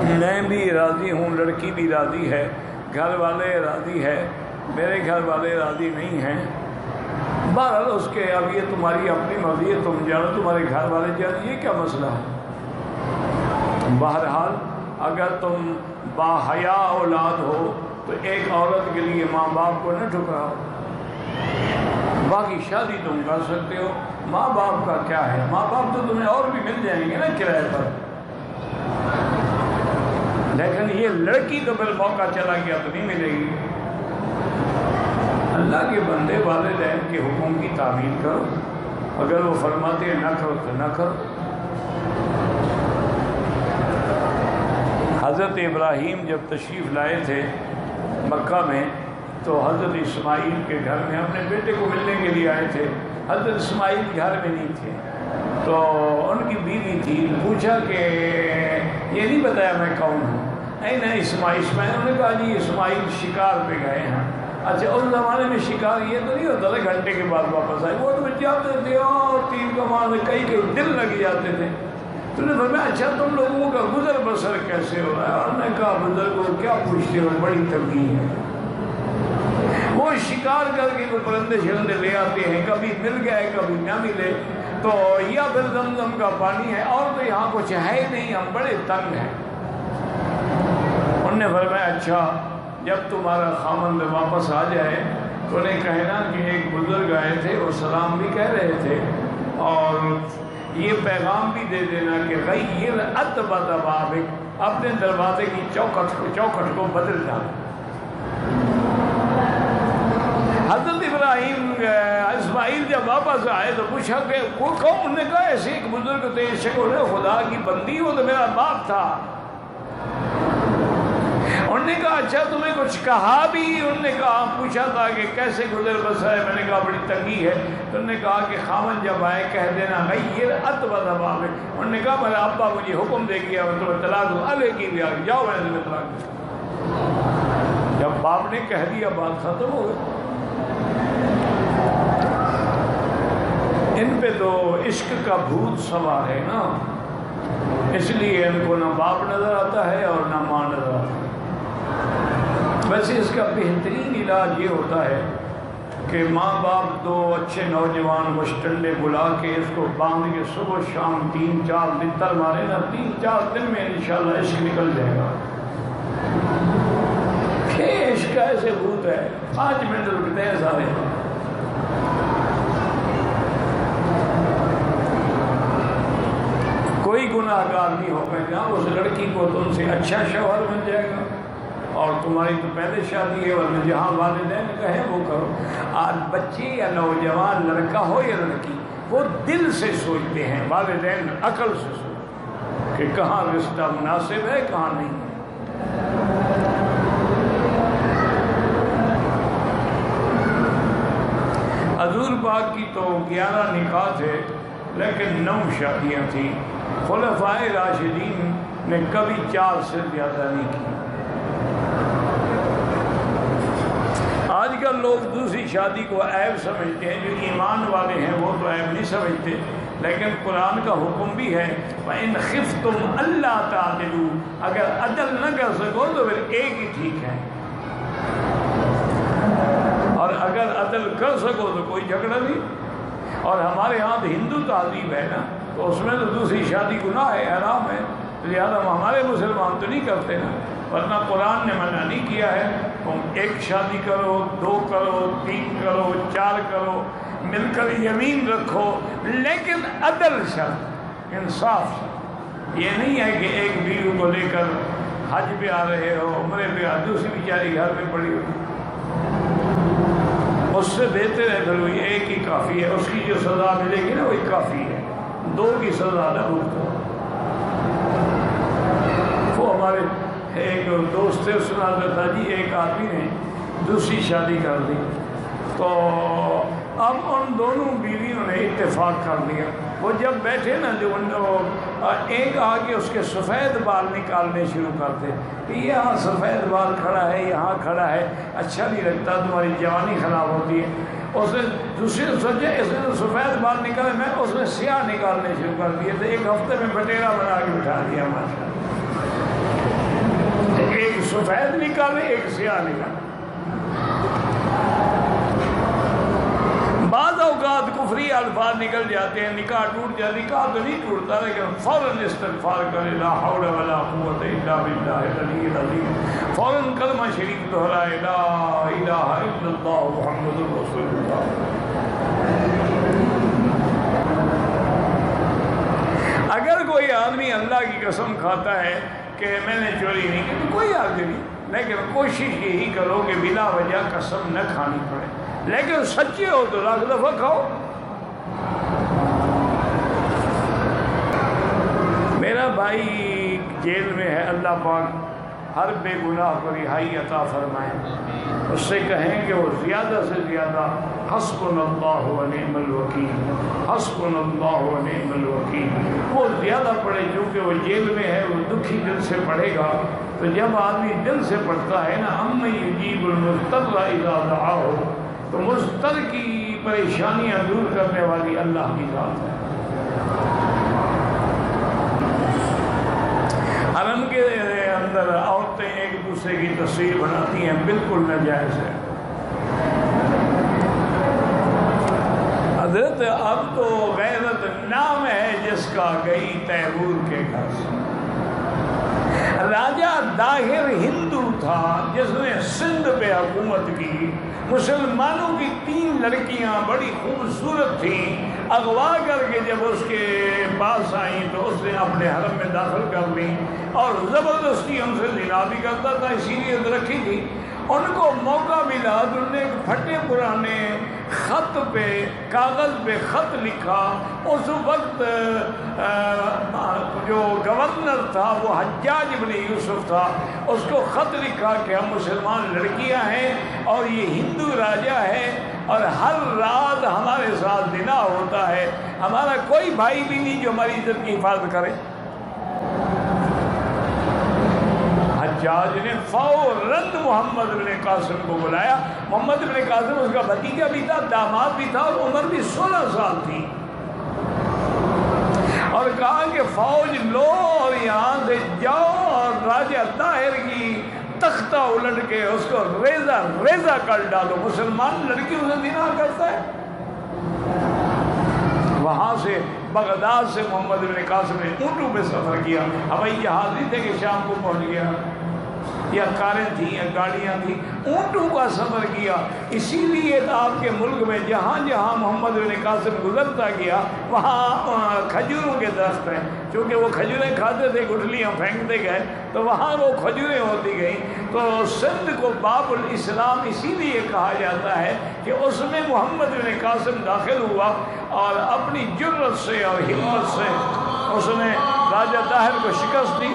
میں بھی راضی ہوں، لڑکی بھی راضی ہے، گھر والے راضی ہے، میرے گھر والے راضی نہیں ہیں۔ بہرحال اس کے اب یہ تمہاری اپنی مرضی ہے، تم جانو، تمہارے گھر والے جانو، یہ کیا مسئلہ ہے۔ بہرحال اگر تم باحیا اولاد ہو تو ایک عورت کے لیے ماں باپ کو نہ ٹھکراؤ۔ باقی شادی تم کر سکتے ہو، ماں باپ کا کیا ہے، ماں باپ تو تمہیں اور بھی مل جائیں گے نا کرائے پر، لیکن یہ لڑکی تو پھر موقع چلا گیا تو نہیں ملے گی۔ اللہ کے بندے والدین کے حکم کی تعمیل کرو، اگر وہ فرماتے ہیں نہ کرو تو نہ کرو۔ حضرت ابراہیم جب تشریف لائے تھے مکہ میں تو حضرت اسماعیل کے گھر میں اپنے بیٹے کو ملنے کے لیے آئے تھے۔ حضرت اسماعیل گھر میں نہیں تھے تو ان کی بیوی تھی، پوچھا کہ یہ نہیں بتایا میں کون ہوں۔ نہیں اسماعیل نے کہا جی اسماعیل شکار پہ گئے ہیں۔ اچھا اس زمانے میں شکار یہ تو نہیں ہوتا تھا گھنٹے کے بعد واپس آئے، وہ تو جاتے تھے اور تیر کمان میں کئی دن لگ جاتے تھے۔ تو نے فرمایا اچھا تم لوگوں کا گزر بسر کیسے ہو رہا ہے؟ اور میں کہا بزرگوں کیا پوچھتے ہو، بڑی تنگی ہے۔ وہ شکار کر کے کوئی پرندے شرندے لے آتے ہیں، کبھی مل گئے کبھی نہ ملے، تو یا پھر زمزم کا پانی ہے، اور تو یہاں کچھ ہے نہیں، ہم بڑے تنگ ہیں۔ انہوں نے فرمایا اچھا جب تمہارا خامند واپس آ جائے تو انہیں کہنا کہ ایک بزرگ آئے تھے اور سلام بھی کہہ رہے تھے، اور یہ پیغام بھی دے دینا کہ غیر اتبت بابک، اپنے دروازے کی چوکھٹ کو بدل ڈال۔ حضرت ابراہیم اسماعیل جب واپس آئے تو پوچھا کہ وہ کون؟ انہوں نے کہا ایسے ایک بزرگ تھے، شکر خدا کی بندی، وہ تو میرا باپ تھا۔ انہوں نے کہا اچھا تمہیں کچھ کہا بھی؟ انہوں نے کہا پوچھا تھا کہ کیسے گزر بسر ہے، میں نے کہا بڑی تنگی ہے۔ تو انہوں نے کہا کہ خامن جب آئے کہہ دینا غیر اتبت بابک۔ انہوں نے کہا میرا ابا مجھے حکم دے گیا میں تمہیں طلاق دوں، الے کی بھی آگے جاؤ میں تمہیں طلاق دوں۔ جب باپ نے کہہ دیا بات ختم ہو گئی۔ ان پہ تو عشق کا بھوت سوار ہے نا، اس لیے ان کو نہ باپ نظر آتا ہے اور نہ ماں نظر آتا ہے۔ ویسے اس کا بہترین علاج یہ ہوتا ہے کہ ماں باپ دو اچھے نوجوان مشٹنڈے بلا کے اس کو باندھ کے صبح شام 3-4 دن تر مارے نا، 3-4 دن میں انشاءاللہ عشق نکل جائے گا۔ عشق ایسے بھوت ہے 5 منٹ رکتے ہیں سارے۔ کوئی گناہ گار نہیں ہو پائے گا، اس لڑکی کو تم سے اچھا شوہر بن جائے گا، اور تمہاری تو پہلے شادی ہے، ورنہ جہاں والدین کہیں وہ کرو۔ آج بچے یا نوجوان لڑکا ہو یا لڑکی وہ دل سے سوچتے ہیں، والدین عقل سے سوچتے کہ کہاں رشتہ مناسب ہے کہاں نہیں۔ حضور پاک کی تو 11 نکاح تھے لیکن 9 شادیاں تھیں۔ خلفائے راشدین نے کبھی 4 سے زیادہ نہیں کی۔ آج کل لوگ دوسری شادی کو عیب سمجھتے ہیں، جو ایمان والے ہیں وہ تو عیب نہیں سمجھتے، لیکن قرآن کا حکم بھی ہے وَإِنْ خِفْتُمْ أَلَّا تَعْدِلُوا، اگر عدل نہ کر سکو تو پھر ایک ہی ٹھیک ہے، اور اگر عدل کر سکو تو کوئی جھگڑا نہیں۔ اور ہمارے ہاں تو ہندو تہذیب ہے نا، تو اس میں تو دوسری شادی گناہ ہے، حرام ہے، لہذا ہمارے مسلمان تو نہیں کرتے نا، ورنہ قرآن نے منع نہیں کیا ہے تم 1 شادی کرو، 2 کرو، 3 کرو، 4 کرو، مل کر یمین رکھو، لیکن عدل شرط، انصاف شرط۔ یہ نہیں ہے کہ ایک بیوی کو لے کر حج پہ آ رہے ہو، عمرے پہ آ، دوسری بیچاری گھر میں پڑی ہو، اس سے بہتر ہے پھر وہی ایک ہی کافی ہے، اس کی جو سزا ملے گی نا وہی کافی ہے، 2 کی سزا نہ ہو۔ وہ ہمارے ایک دوست سے سنا تھا جی، ایک آدمی نے دوسری شادی کر دی، تو اب ان دونوں بیویوں نے اتفاق کر لیا، وہ جب بیٹھے نا جو ایک آگے اس کے سفید بال نکالنے شروع کرتے کہ یہاں سفید بال کھڑا ہے، یہاں کھڑا ہے، اچھا نہیں لگتا، تمہاری جوانی خراب ہوتی ہے۔ اس نے دوسرے نے سوچا اس نے سفید بال نکالے، میں اس نے سیاہ نکالنے شروع کر دیے تھے، 1 ہفتے میں بٹیرا بنا کے بٹھا دیا ماشاءاللہ۔ ایک سفید نکالے ایک سیاہ نکالے. بعض اوقات کفری الفاظ نکل جاتے ہیں, نکاح ٹوٹ جاتا, نکاح تو نہیں ٹوٹتا لیکن فوراً استغفار کرے, لا حول ولا قوت الا باللہ العلی العظیم, فوراً کلمہ شریف دہرائے, لا الہ الا اللہ محمد رسول اللہ. اگر کوئی آدمی اللہ کی قسم کھاتا ہے کہ میں نے چوری نہیں کی تو کوئی حرج نہیں, لیکن کوشش یہی کرو کہ بلا وجہ قسم نہ کھانی پڑے, لیکن سچے ہو تو لاکھ دفعہ کھاؤ. میرا بھائی جیل میں ہے, اللہ پاک ہر بے گناہ کو رہائی عطا فرمائے. اس سے کہیں کہ وہ زیادہ سے زیادہ حسبنا اللہ و نعم الوکیل, حسبنا اللہ و نعم الوکیل وہ زیادہ پڑھے, چونکہ وہ جیل میں ہے, وہ دکھی دل سے پڑھے گا. تو جب آدمی دل سے پڑھتا ہے نا, اما یجیب المضطر اذا دعاہ, تو مضطر کی پریشانیاں دور کرنے والی اللہ کی ذات ہے. حرم کے اندر عورتیں ایک دوسرے کی تصویر بناتی ہیں, بالکل ناجائز ہے. حضرت اب تو غیرت نام ہے جس کا گئی تیمور کے گھر سے. راجہ داہر ہندو تھا جس نے سندھ پہ حکومت کی. مسلمانوں کی 3 لڑکیاں بڑی خوبصورت تھیں, اغوا کر کے جب اس کے پاس آئیں تو اس نے اپنے حرم میں داخل کر لی اور زبردستی ان سے زنا بھی کرتا تھا, اسی لیے رکھی تھی. ان کو موقع ملا تو انہوں نے ایک پھٹے پرانے خط پہ, کاغذ پہ خط لکھا. اس وقت جو گورنر تھا وہ حجاج بن یوسف تھا. اس کو خط لکھا کہ ہم مسلمان لڑکیاں ہیں اور یہ ہندو راجہ ہے اور ہر رات ہمارے ساتھ زنا ہوتا ہے, ہمارا کوئی بھائی بھی نہیں جو ہماری عزت کی حفاظت کرے. حجاج نے فوراً محمد بن قاسم کو بلایا. محمد بن قاسم اس کا بھتیجا بھی تھا, داماد بھی تھا, اور عمر بھی 16 سال تھی. اور کہا کہ فوج لو اور یہاں سے جاؤ اور راجہ طاہر کی تختہ الٹ کے اس کو ریزہ ریزہ کر ڈالو, مسلمان لڑکیوں سے زنا کرتا ہے. وہاں سے بغداد سے محمد بن قاسم نے اونٹوں پہ سفر کیا. ہوائی جہاز نہیں تھے کہ شام کو پہنچ گیا, یا کاریں تھیں یا گاڑیاں تھیں, اونٹوں کا سفر کیا. اسی لیے آپ کے ملک میں جہاں جہاں محمد بن قاسم گزرتا گیا وہاں کھجوروں کے درخت ہیں. چونکہ وہ کھجوریں کھاتے تھے, گٹھلیاں پھینکتے گئے تو وہاں وہ کھجوریں ہوتی گئیں. تو سندھ کو باب الاسلام اسی لیے کہا جاتا ہے کہ اس میں محمد بن قاسم داخل ہوا اور اپنی جرت سے اور ہمت سے اس نے راجہ طاہر کو شکست دی.